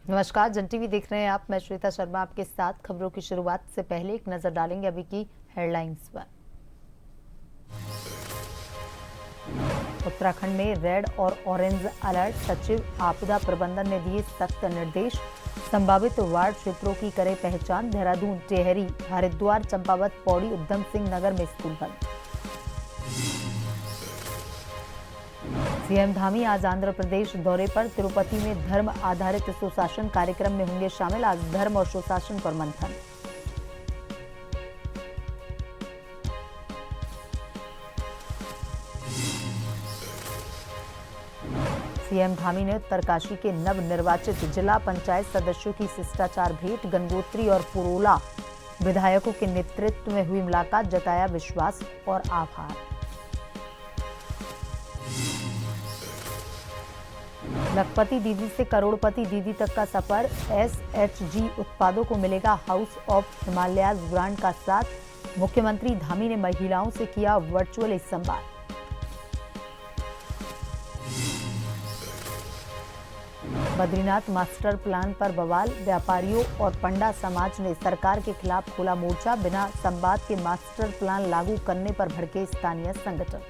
नमस्कार, जन टीवी देख रहे हैं आप। मैं श्वेता शर्मा आपके साथ। खबरों की शुरुआत से पहले एक नजर डालेंगे अभी की हेडलाइंस पर। उत्तराखंड में रेड और ऑरेंज अलर्ट, सचिव आपदा प्रबंधन ने दिए सख्त निर्देश। संभावित वार्ड क्षेत्रों की करें पहचान। देहरादून, टिहरी, हरिद्वार, चंपावत, पौड़ी, उधम सिंह नगर में स्कूल बंद। सीएम धामी आज आंध्र प्रदेश दौरे पर। तिरुपति में धर्म आधारित सुशासन कार्यक्रम में होंगे शामिल। आज धर्म और सुशासन पर मंथन। सीएम धामी ने उत्तरकाशी के नवनिर्वाचित जिला पंचायत सदस्यों की शिष्टाचार भेंट। गंगोत्री और पुरोला विधायकों के नेतृत्व में हुई मुलाकात, जताया विश्वास और आभार। लखपति दीदी से करोड़पति दीदी तक का सफर। एसएचजी उत्पादों को मिलेगा हाउस ऑफ हिमालयाज ब्रांड का साथ। मुख्यमंत्री धामी ने महिलाओं से किया वर्चुअल संवाद। बद्रीनाथ मास्टर प्लान पर बवाल। व्यापारियों और पंडा समाज ने सरकार के खिलाफ खोला मोर्चा। बिना संवाद के मास्टर प्लान लागू करने पर भड़के स्थानीय संगठन।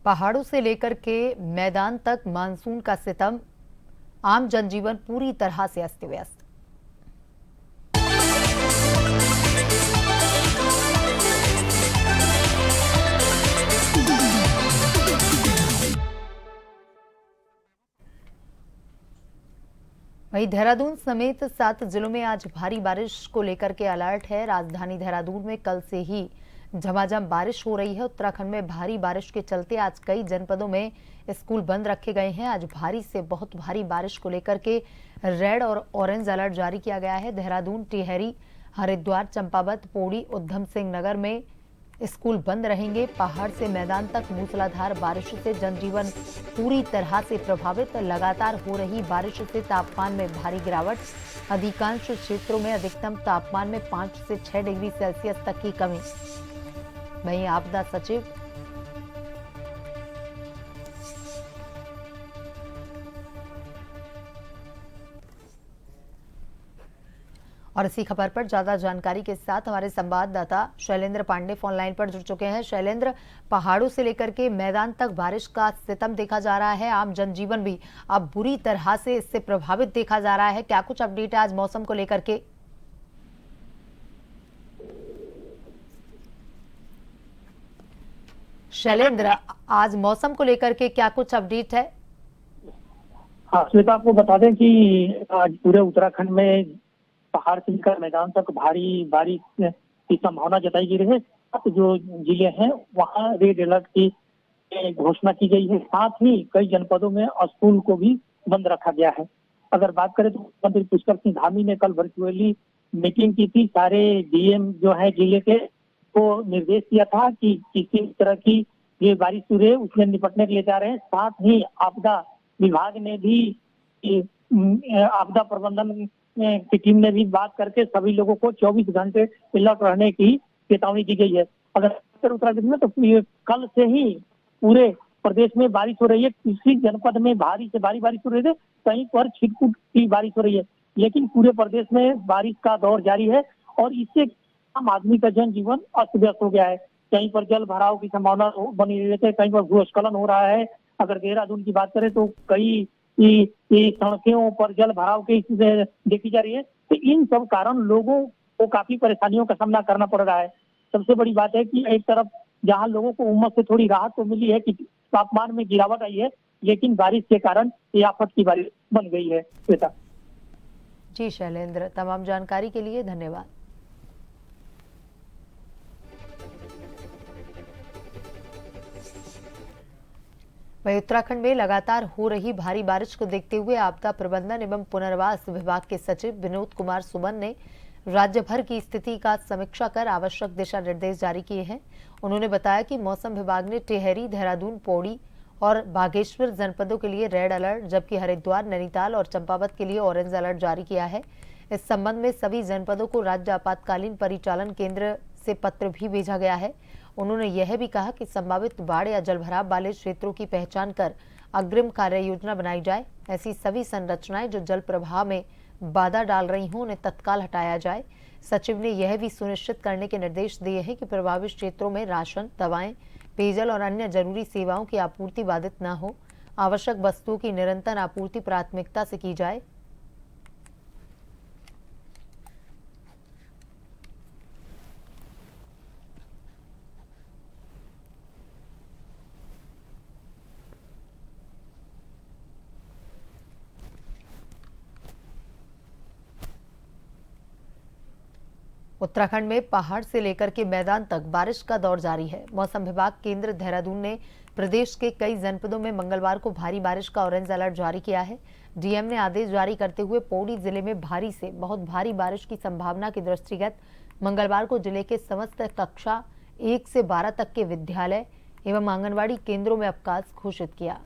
पहाड़ों से लेकर के मैदान तक मानसून का सितम। आम जनजीवन पूरी तरह से अस्त व्यस्त। वहीं देहरादून समेत 7 जिलों में आज भारी बारिश को लेकर के अलर्ट है। राजधानी देहरादून में कल से ही झमाझम बारिश हो रही है। उत्तराखंड में भारी बारिश के चलते आज कई जनपदों में स्कूल बंद रखे गए हैं। आज भारी से बहुत भारी बारिश को लेकर के रेड और ऑरेंज अलर्ट जारी किया गया है। देहरादून, टिहरी, हरिद्वार, चंपावत, पौड़ी, उधम सिंह नगर में स्कूल बंद रहेंगे। पहाड़ से मैदान तक मूसलाधार बारिश से जनजीवन पूरी तरह से प्रभावित। लगातार हो रही बारिश से तापमान में भारी गिरावट। अधिकांश क्षेत्रों में अधिकतम तापमान में 5 से 6 डिग्री सेल्सियस तक की कमी। वहीं आपदा सचिव और इसी खबर पर ज्यादा जानकारी के साथ हमारे संवाददाता शैलेंद्र पांडे फोन लाइन पर जुड़ चुके हैं। शैलेंद्र, पहाड़ों से लेकर के मैदान तक बारिश का सितम देखा जा रहा है। आम जनजीवन भी अब बुरी तरह से इससे प्रभावित देखा जा रहा है। क्या कुछ अपडेट है आज मौसम को लेकर के? शैलेंद्र, आज मौसम को लेकर के क्या कुछ अपडेट है? हाँ श्वेता, आपको बता दें कि आज पूरे उत्तराखंड में पहाड़ से लेकर मैदान तक भारी बारिश की संभावना जताई गई है। अब जो जिले हैं वहाँ रेड अलर्ट की घोषणा की गई है। साथ ही कई जनपदों में स्कूल को भी बंद रखा गया है। अगर बात करें तो मुख्यमंत्री पुष्कर सिंह धामी ने कल वर्चुअली मीटिंग की थी। सारे डीएम जो है जिले के को निर्देश दिया था कि किसी तरह की ये बारिश शुरू है उसमें निपटने के लिए जा रहे हैं। साथ ही आपदा विभाग ने भी आपदा प्रबंधन की टीम ने भी बात करके सभी लोगों को 24 घंटे अलर्ट रहने की चेतावनी दी गई है। अगर उत्तराखंड में तो कल से ही पूरे प्रदेश में बारिश हो रही है। किसी जनपद में भारी से भारी बारिश हो रही है, कहीं पर छिटपुट की बारिश हो रही है, लेकिन पूरे प्रदेश में बारिश का दौर जारी है और इससे आम आदमी का जनजीवन अस्त व्यस्त हो गया है। कहीं पर जल भराव की संभावना बनी रहती है, कहीं पर भूस्खलन हो रहा है। अगर देहरादून की बात करें तो कई सड़कों पर जल भराव की स्थिति देखी जा रही है। तो इन सब कारण लोगों को काफी परेशानियों का सामना करना पड़ रहा है। सबसे बड़ी बात है कि एक तरफ जहां लोगों को उमस से थोड़ी राहत तो मिली है कि तापमान में गिरावट आई है, लेकिन बारिश के कारण ये आफत की बारिश बन गई है। श्वेता जी शैलेंद्र, तमाम जानकारी के लिए धन्यवाद। वहीं उत्तराखंड में लगातार हो रही भारी बारिश को देखते हुए आपदा प्रबंधन एवं पुनर्वास विभाग के सचिव विनोद कुमार सुमन ने राज्य भर की स्थिति का समीक्षा कर आवश्यक दिशा निर्देश जारी किए हैं। उन्होंने बताया कि मौसम विभाग ने टिहरी, देहरादून, पौड़ी और बागेश्वर जनपदों के लिए रेड अलर्ट, जबकि हरिद्वार, नैनीताल और चंपावत के लिए ऑरेंज अलर्ट जारी किया है। इस संबंध में सभी जनपदों को राज्य आपातकालीन परिचालन केंद्र से पत्र भी भेजा गया है। उन्होंने यह भी कहा कि संभावित बाढ़ या जलभराव वाले क्षेत्रों की पहचान कर अग्रिम कार्य योजना बनाई जाए। ऐसी सभी संरचनाएं जो जल प्रवाह में बाधा डाल रही हों उन्हें तत्काल हटाया जाए। सचिव ने यह भी सुनिश्चित करने के निर्देश दिए हैं कि प्रभावित क्षेत्रों में राशन, दवाएं, पेयजल और अन्य जरूरी सेवाओं की आपूर्ति बाधित न हो। आवश्यक वस्तुओं की निरंतर आपूर्ति प्राथमिकता से की जाए। उत्तराखंड में पहाड़ से लेकर के मैदान तक बारिश का दौर जारी है। मौसम विभाग केंद्र देहरादून ने प्रदेश के कई जनपदों में मंगलवार को भारी बारिश का ऑरेंज अलर्ट जारी किया है। डीएम ने आदेश जारी करते हुए पौड़ी जिले में भारी से बहुत भारी बारिश की संभावना के दृष्टिगत मंगलवार को जिले के समस्त कक्षा 1 से 12 तक के विद्यालय एवं आंगनबाड़ी केंद्रों में अवकाश घोषित किया।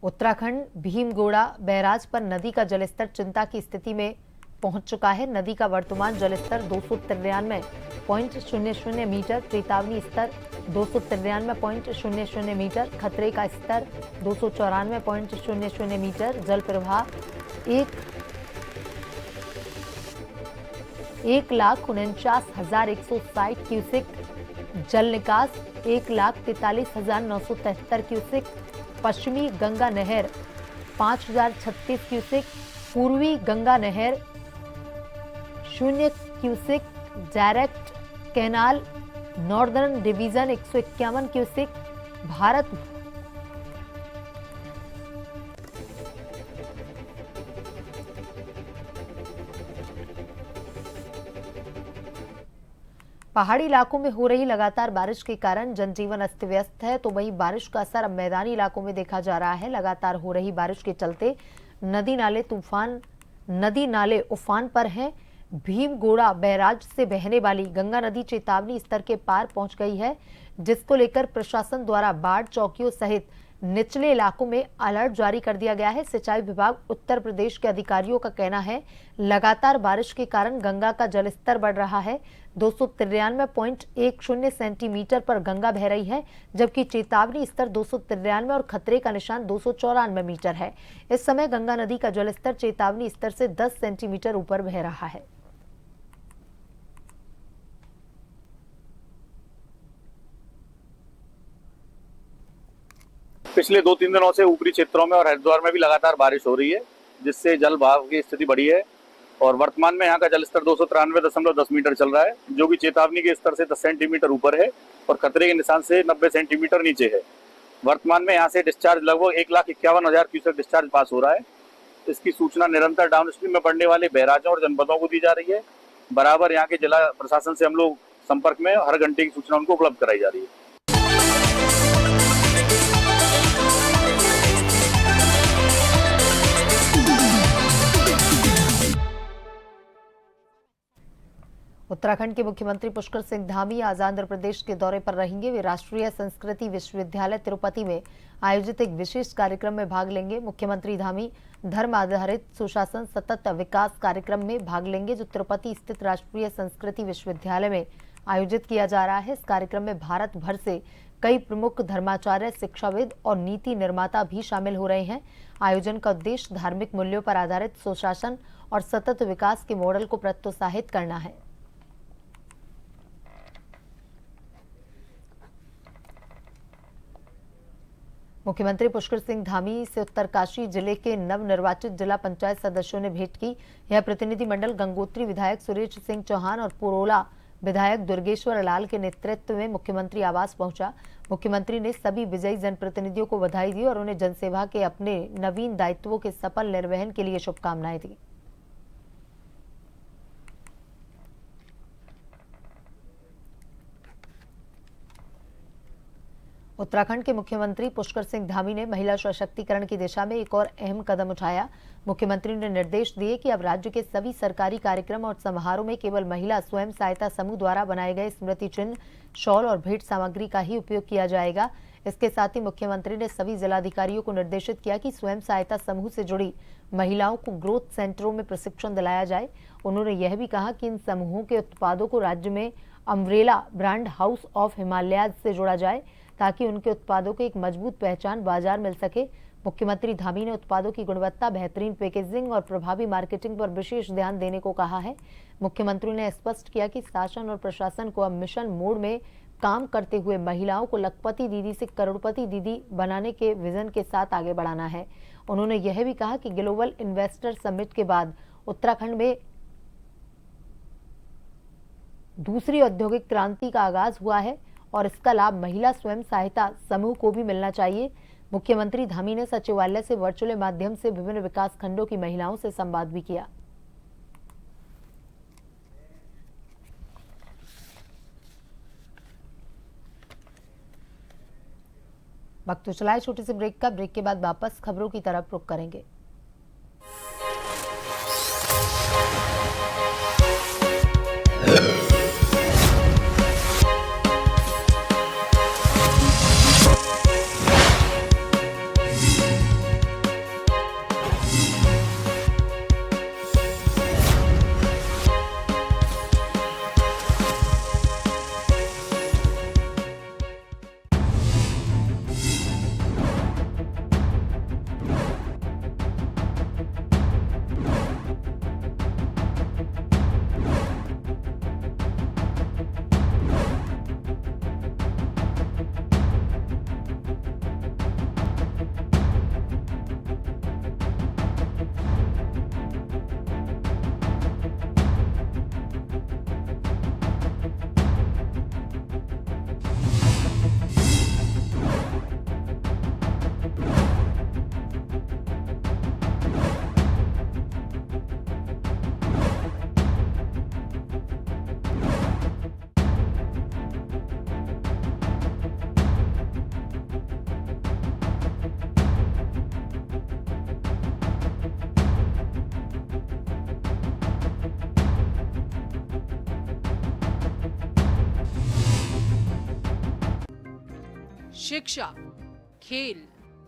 उत्तराखंड भीमगोड़ा बैराज पर नदी का जलस्तर चिंता की स्थिति में पहुंच चुका है। नदी का वर्तमान जलस्तर 293.00 मीटर, चेतावनी स्तर 293.00 मीटर, खतरे का स्तर 294.00 मीटर, जल प्रवाह 1,49,160 क्यूसेक, जल निकास 1,43,973 क्यूसेक, पश्चिमी गंगा नहर 5,036 क्यूसेक, पूर्वी गंगा नहर 0 cusec, direct canal northern division 151 cusec, Bharat पहाड़ी इलाकों में हो रही लगातार बारिश के कारण जनजीवन अस्त व्यस्त है, तो वहीं बारिश का असर अब मैदानी इलाकों में देखा जा रहा है। लगातार हो रही बारिश के चलते नदी नाले उफान पर हैं। भीमगोड़ा बैराज से बहने वाली गंगा नदी चेतावनी स्तर के पार पहुंच गई है, जिसको लेकर प्रशासन द्वारा बाढ़ चौकियों सहित निचले इलाकों में अलर्ट जारी कर दिया गया है। सिंचाई विभाग उत्तर प्रदेश के अधिकारियों का कहना है, लगातार बारिश के कारण गंगा का जलस्तर बढ़ रहा है। 293.10 सेंटीमीटर पर गंगा बह रही है, जबकि चेतावनी स्तर 293 और खतरे का निशान 294 मीटर है। इस समय गंगा नदी का जलस्तर चेतावनी स्तर से 10 सेंटीमीटर ऊपर बह रहा है। पिछले 2-3 दिनों से ऊपरी क्षेत्रों में और हरिद्वार में भी लगातार बारिश हो रही है, जिससे जल बहाव की स्थिति बढ़ी है और वर्तमान में यहाँ का जलस्तर 293.10 मीटर चल रहा है, जो कि चेतावनी के स्तर से 10 सेंटीमीटर ऊपर है और खतरे के निशान से 90 सेंटीमीटर नीचे है। वर्तमान में यहाँ से डिस्चार्ज लगभग 1,51,000 क्यूसेक डिस्चार्ज पास हो रहा है। इसकी सूचना निरंतर डाउनस्ट्रीम में पड़ने वाले बैराजों और जनपदों को दी जा रही है। बराबर यहाँ के जिला प्रशासन से हम लोग संपर्क में, हर घंटे की सूचना उनको उपलब्ध कराई जा रही है। उत्तराखंड के मुख्यमंत्री पुष्कर सिंह धामी आज आंध्र प्रदेश के दौरे पर रहेंगे। वे राष्ट्रीय संस्कृति विश्वविद्यालय तिरुपति में आयोजित एक विशेष कार्यक्रम में भाग लेंगे। मुख्यमंत्री धामी धर्म आधारित सुशासन सतत विकास कार्यक्रम में भाग लेंगे, जो तिरुपति स्थित राष्ट्रीय संस्कृति विश्वविद्यालय में आयोजित किया जा रहा है। इस कार्यक्रम में भारत भर से कई प्रमुख धर्माचार्य, शिक्षाविद और नीति निर्माता भी शामिल हो रहे हैं। आयोजन का उद्देश्य धार्मिक मूल्यों पर आधारित सुशासन और सतत विकास के मॉडल को प्रोत्साहित करना है। मुख्यमंत्री पुष्कर सिंह धामी से उत्तरकाशी जिले के नवनिर्वाचित जिला पंचायत सदस्यों ने भेंट की। यह प्रतिनिधिमंडल गंगोत्री विधायक सुरेश सिंह चौहान और पुरोला विधायक दुर्गेश्वर लाल के नेतृत्व में मुख्यमंत्री आवास पहुंचा। मुख्यमंत्री ने सभी विजयी जनप्रतिनिधियों को बधाई दी और उन्हें जनसेवा के अपने नवीन दायित्वों के सफल निर्वहन के लिए शुभकामनाएं दी। उत्तराखंड के मुख्यमंत्री पुष्कर सिंह धामी ने महिला सशक्तिकरण की दिशा में एक और अहम कदम उठाया। मुख्यमंत्री ने निर्देश दिए कि अब राज्य के सभी सरकारी कार्यक्रम और समारोह में केवल महिला स्वयं सहायता समूह द्वारा बनाए गए स्मृति चिन्ह, शॉल और भेंट सामग्री का ही उपयोग किया जाएगा। इसके साथ ही मुख्यमंत्री ने सभी जिलाधिकारियों को निर्देशित किया कि स्वयं सहायता समूह से जुड़ी महिलाओं को ग्रोथ सेंटरों में प्रशिक्षण दिलाया जाए। उन्होंने यह भी कहा कि इन समूहों के उत्पादों को राज्य में umbrella brand house of Himalayas से जोड़ा जाए ताकि उनके उत्पादों को एक मजबूत पहचान बाजार मिल सके। मुख्यमंत्री धामी ने उत्पादों की गुणवत्ता, बेहतरीन पैकेजिंग और प्रभावी मार्केटिंग पर विशेष ध्यान देने को कहा है। मुख्यमंत्री ने स्पष्ट किया कि शासन और प्रशासन को अब मिशन मोड में काम करते हुए महिलाओं को लखपति दीदी से करोड़पति दीदी बनाने के विजन के साथ आगे बढ़ाना है। उन्होंने यह भी कहा कि ग्लोबल इन्वेस्टर समिट के बाद उत्तराखंड में दूसरी औद्योगिक क्रांति का आगाज हुआ है और इसका लाभ महिला स्वयं सहायता समूह को भी मिलना चाहिए। मुख्यमंत्री धामी ने सचिवालय से वर्चुअल माध्यम से विभिन्न विकास खंडों की महिलाओं से संवाद भी किया। वक्त तो चला है छोटे से ब्रेक का। ब्रेक के बाद वापस खबरों की तरफ रुख करेंगे। शिक्षा, खेल,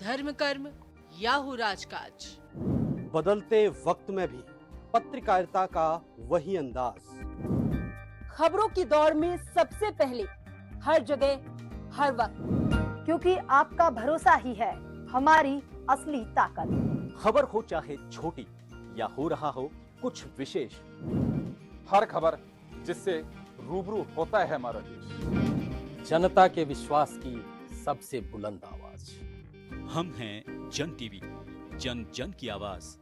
धर्म कर्म या हो राजकाज, बदलते वक्त में भी पत्रकारिता का वही अंदाज। खबरों की दौड़ में सबसे पहले, हर जगह, हर वक्त, क्योंकि आपका भरोसा ही है हमारी असली ताकत। खबर हो चाहे छोटी या हो रहा हो कुछ विशेष, हर खबर जिससे रूबरू होता है हमारा देश। जनता के विश्वास की सबसे बुलंद आवाज। हम हैं जन टीवी, जन जन की आवाज।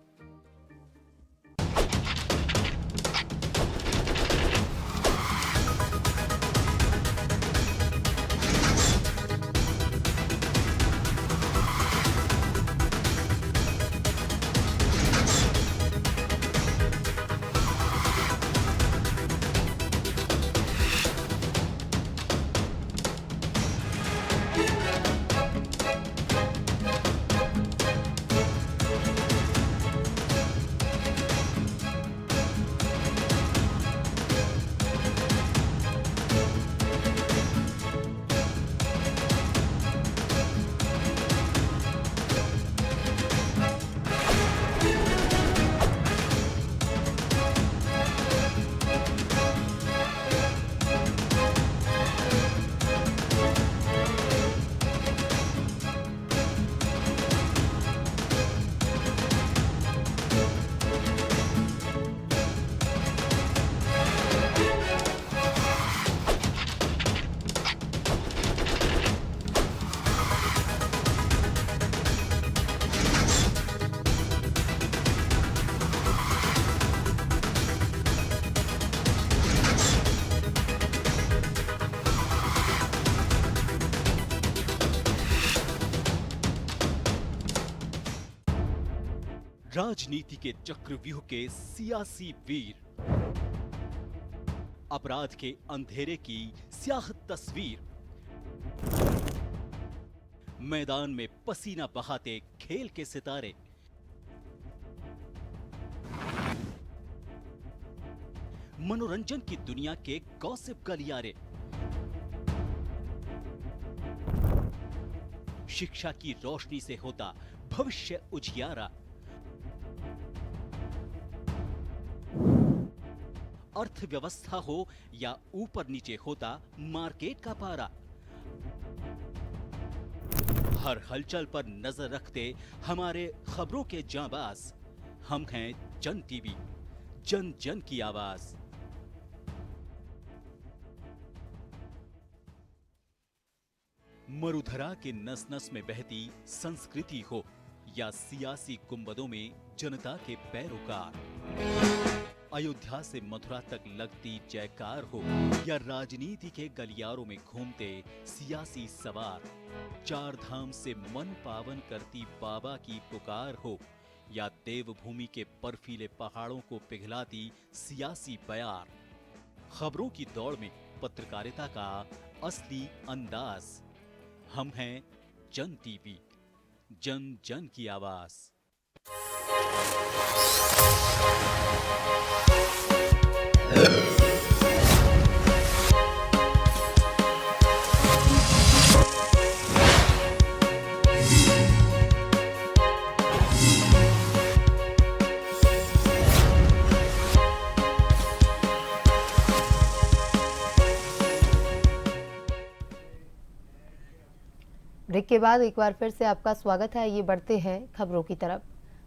राजनीति के चक्रव्यूह के सियासी वीर, अपराध के अंधेरे की स्याह तस्वीर, मैदान में पसीना बहाते खेल के सितारे, मनोरंजन की दुनिया के गॉसिप गलियारे, शिक्षा की रोशनी से होता भविष्य उजियारा, अर्थव्यवस्था हो या ऊपर नीचे होता मार्केट का पारा, हर हलचल पर नजर रखते हमारे खबरों के जांबाज। हम हैं जन टीवी, जन जन की आवाज। मरुधरा के नस नस में बहती संस्कृति हो या सियासी गुंबदों में जनता के पैरोकार, अयोध्या से मथुरा तक लगती जयकार हो या राजनीति के गलियारों में घूमते सियासी सवार, चार धाम से मन पावन करती बाबा की पुकार हो या देवभूमि के बर्फीले पहाड़ों को पिघलाती सियासी बयार, खबरों की दौड़ में पत्रकारिता का असली अंदाज। हम हैं जन टीवी, जन जन की आवाज। ब्रेक के बाद एक बार फिर से आपका स्वागत है। ये बढ़ते हैं खबरों की तरफ।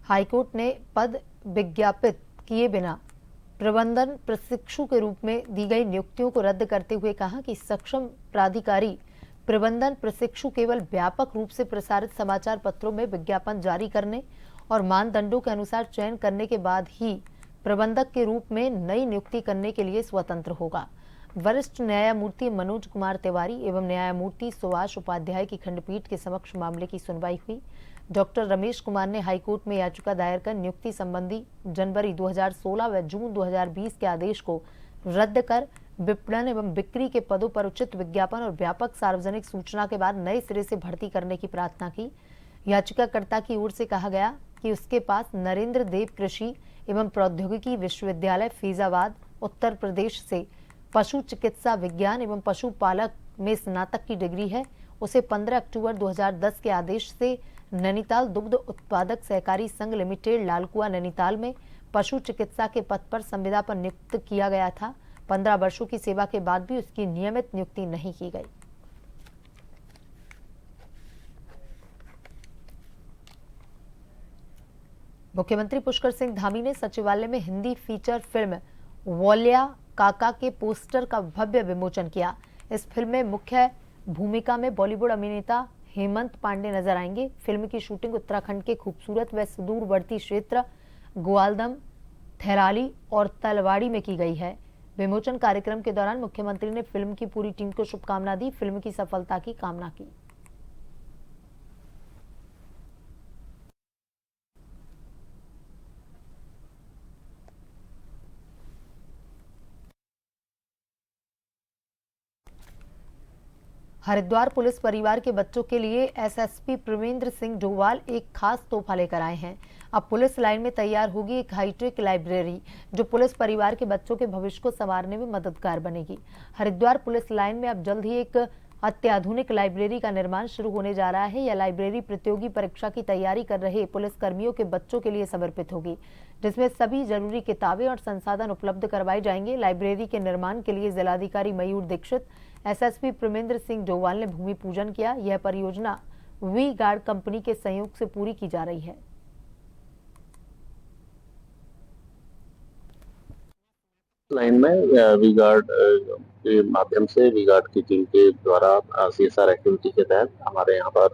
हाईकोर्ट ने पद विज्ञापित किए बिना प्रबंधन प्रशिक्षु के रूप में दी गई नियुक्तियों को रद्द करते हुए कहा कि सक्षम प्राधिकारी प्रबंधन प्रशिक्षु केवल व्यापक रूप से प्रसारित समाचार पत्रों में विज्ञापन जारी करने और मानदंडों के अनुसार चयन करने के बाद ही प्रबंधक के रूप में नई नियुक्ति करने के लिए स्वतंत्र होगा। वरिष्ठ न्यायमूर्ति मनोज कुमार तिवारी एवं न्यायमूर्ति सुभाष उपाध्याय की खंडपीठ के समक्ष मामले की सुनवाई हुई। डॉक्टर रमेश कुमार ने हाईकोर्ट में याचिका दायर कर नियुक्ति संबंधी जनवरी 2016 व जून 2020 के आदेश को रद्द कर विपणन एवं बिक्री के पदों पर उचित विज्ञापन और व्यापक सार्वजनिक सूचना के बाद नए सिरे से भर्ती करने की प्रार्थना की। याचिकाकर्ता की ओर से कहा गया कि उसके पास नरेंद्र देव कृषि एवं प्रौद्योगिकी विश्वविद्यालय फैजाबाद उत्तर प्रदेश से पशु चिकित्सा विज्ञान एवं पशुपालक में स्नातक की डिग्री है। उसे 15 अक्टूबर 2010 के आदेश से नैनीताल दुग्ध उत्पादक सहकारी संघ लिमिटेड लालकुआ नैनीताल में पशु चिकित्सा के पद पर संविदा पर नियुक्त किया गया था। 15 वर्षों की सेवा के बाद भी उसकी नियमित नियुक्ति नहीं की गई। मुख्यमंत्री पुष्कर सिंह धामी ने सचिवालय में हिंदी फीचर फिल्म वोल्या काका के पोस्टर का भव्य विमोचन किया। इस फिल्म में मुख्य भूमिका में बॉलीवुड अभिनेता हेमंत पांडे नजर आएंगे। फिल्म की शूटिंग उत्तराखंड के खूबसूरत व सुदूरवर्ती क्षेत्र ग्वालदम, थैराली और तलवाड़ी में की गई है। विमोचन कार्यक्रम के दौरान मुख्यमंत्री ने फिल्म की पूरी टीम को शुभकामना दी, फिल्म की सफलता की कामना की। हरिद्वार पुलिस परिवार के बच्चों के लिए एसएसपी प्रवींद्र सिंह डोवाल एक खास तोहफा लेकर आए हैं। अब पुलिस लाइन में तैयार होगी एक हाईटेक लाइब्रेरी जो पुलिस परिवार के बच्चों के भविष्य को संवारने में मददगार बनेगी। हरिद्वार पुलिस लाइन में अब जल्द ही एक अत्याधुनिक लाइब्रेरी का निर्माण शुरू होने जा रहा है। यह लाइब्रेरी प्रतियोगी परीक्षा की तैयारी कर रहे पुलिस कर्मियों के बच्चों के लिए समर्पित होगी, जिसमें सभी जरूरी किताबें और संसाधन उपलब्ध करवाए जाएंगे। लाइब्रेरी के निर्माण के लिए जिलाधिकारी मयूर दीक्षित, एसएसपी प्रमेंद्र सिंह डोवाल ने भूमि पूजन किया। यह परियोजना वी गार्ड कंपनी के सहयोग से पूरी की जा रही है। लाइन में वी गार्ड के माध्यम से वी गार्ड की टीम के द्वारा सीएसआर एक्टिविटी के तहत हमारे यहाँ पर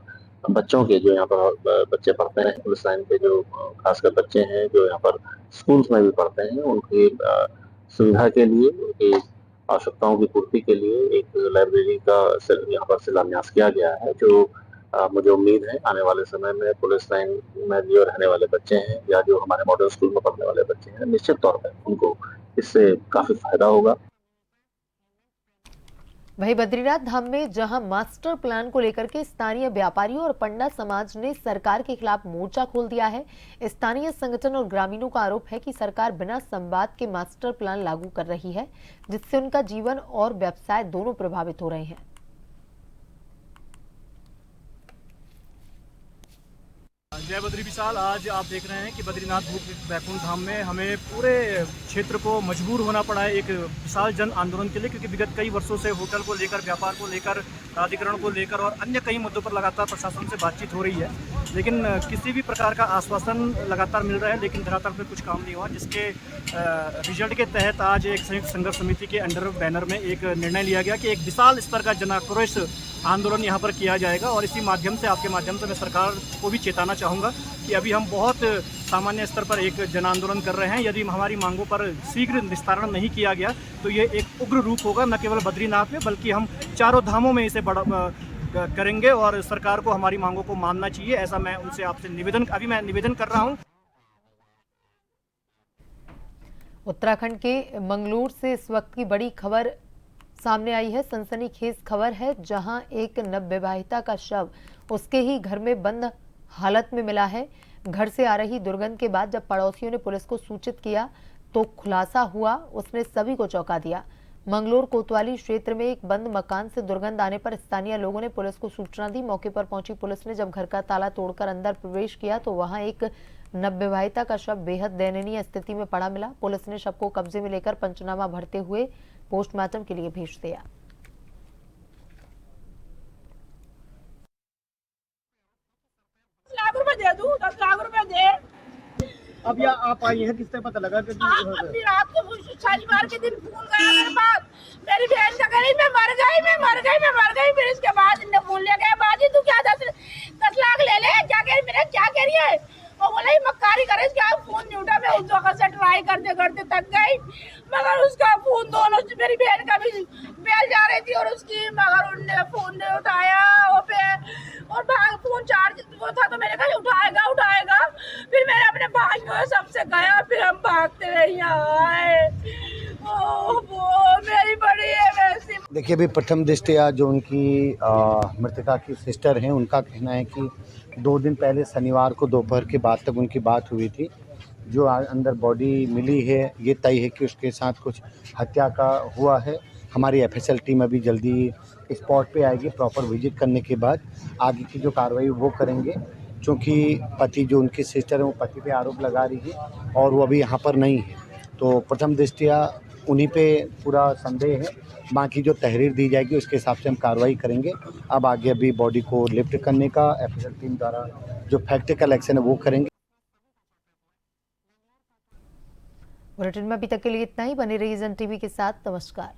बच्चों के जो यहाँ पर बच्चे पढ़ते हैं पुलिस लाइन के जो खासकर बच्चे हैं जो यहाँ पर स्कूल्स में भी पढ़ते हैं उनकी सुविधा के लिए उनकी आवश्यकताओं की पूर्ति के लिए एक लाइब्रेरी का यहाँ पर शिलान्यास किया गया है जो मुझे उम्मीद है आने वाले समय में पुलिस लाइन में जो रहने वाले बच्चे हैं या जो हमारे मॉडल स्कूल में पढ़ने वाले बच्चे हैं निश्चित तौर पर उनको इससे काफी फायदा होगा। वहीं बद्रीनाथ धाम में जहां मास्टर प्लान को लेकर के स्थानीय व्यापारियों और पंडा समाज ने सरकार के खिलाफ मोर्चा खोल दिया है। स्थानीय संगठन और ग्रामीणों का आरोप है कि सरकार बिना संवाद के मास्टर प्लान लागू कर रही है, जिससे उनका जीवन और व्यवसाय दोनों प्रभावित हो रहे हैं। जय बद्री विशाल। आज आप देख रहे हैं कि बद्रीनाथ बैकुंठ धाम में हमें पूरे क्षेत्र को मजबूर होना पड़ा है एक विशाल जन आंदोलन के लिए, क्योंकि विगत कई वर्षों से होटल को लेकर, व्यापार को लेकर, प्राधिकरण को लेकर और अन्य कई मुद्दों पर लगातार प्रशासन से बातचीत हो रही है, लेकिन किसी भी प्रकार का आश्वासन लगातार मिल रहा है, लेकिन धरातल पर कुछ काम नहीं हुआ, जिसके रिजल्ट के तहत आज एक संयुक्त संघर्ष समिति के अंडर बैनर में एक निर्णय लिया गया कि एक विशाल स्तर का जन आक्रोश आंदोलन यहाँ पर किया जाएगा। और इसी माध्यम से, आपके माध्यम से मैं सरकार को भी चेताना चाहूँगा कि अभी हम बहुत सामान्य स्तर पर एक जन आंदोलन कर रहे हैं। यदि हमारी मांगों पर शीघ्र निस्तारण नहीं किया गया तो ये एक उग्र रूप होगा, न केवल बद्रीनाथ में बल्कि हम चारों धामों में इसे बड़ा करेंगे और सरकार को हमारी मांगों को मानना चाहिए। ऐसा मैं उनसे आपसे निवेदन कर रहा हूँ। उत्तराखंड के मंगलूर से इस वक्त की बड़ी खबर सामने आई है। सनसनीखेज खबर है, जहां एक नवविवाहिता का शव उसके ही घर में बंद हालत में मिला है। घर से आ रही दुर्गंध के बाद जब पड़ोसियों ने पुलिस को सूचित किया तो खुलासा हुआ, उसने सभी को चौंका दिया। मंगलूर कोतवाली क्षेत्र में एक बंद मकान से दुर्गंध आने पर स्थानीय लोगों ने पुलिस को सूचना दी। मौके पर पहुंची पुलिस ने जब घर का ताला तोड़कर अंदर प्रवेश किया तो वहां एक नवविवाहिता का शव बेहद दयनीय स्थिति में पड़ा मिला। पुलिस ने शव को कब्जे में लेकर पंचनामा भरते हुए पोस्टमार्टम के लिए भेज दिया। दे दूं, 10 लाख रुपए दे। अब या आप आई हैं, किससे पता लगा कि अपनी रात को शनिवार के दिन फोन करा मेरे पास, मेरी बहन का कह रही मैं मर गई। फिर इसके बाद इन्हें फोन ले गया, बाजी तू क्या 10 लाख ले ले, क्या कह रही है। वो बोला मक्कारी करे, क्या फोन नहीं उठा। मैं उस जगह से ट्राई करते थक गई, मगर उसका फोन दोनों, मेरी बहन का भी बेल जा रही थी और उसकी, मगर उनने फोन नहीं उठाया। और फोन चार्ज वो था तो मैंने कहा उठाएगा। फिर मैंने अपने भाइयों सबसे गया, फिर हम भागते रहे यहाँ आए। वो मेरी बड़ी है वैसी। देखिए, अभी प्रथम दृष्टया जो उनकी मृतका की सिस्टर हैं, उनका कहना है कि 2 दिन पहले शनिवार को दोपहर के बाद तक उनकी बात हुई थी। जो अंदर बॉडी मिली है ये तय है कि उसके साथ कुछ हत्या का हुआ है। हमारी एफएसएल टीम अभी जल्दी स्पॉट पे आएगी। प्रॉपर विजिट करने के बाद आगे की जो कार्रवाई वो करेंगे, क्योंकि पति जो उनकी सिस्टर है वो पति पे आरोप लगा रही है और वो अभी यहाँ पर नहीं है, तो प्रथम दृष्टया उन्हीं पे पूरा संदेह है। बाकी जो तहरीर दी जाएगी उसके हिसाब से हम कार्रवाई करेंगे। अब आगे अभी बॉडी को लिफ्ट करने का एफएसएल टीम द्वारा जो फैक्टिकल एक्शन है वो करेंगे। बुलेटिन में अभी तक के लिए इतना ही। बने रहिए जन टीवी के साथ। नमस्कार।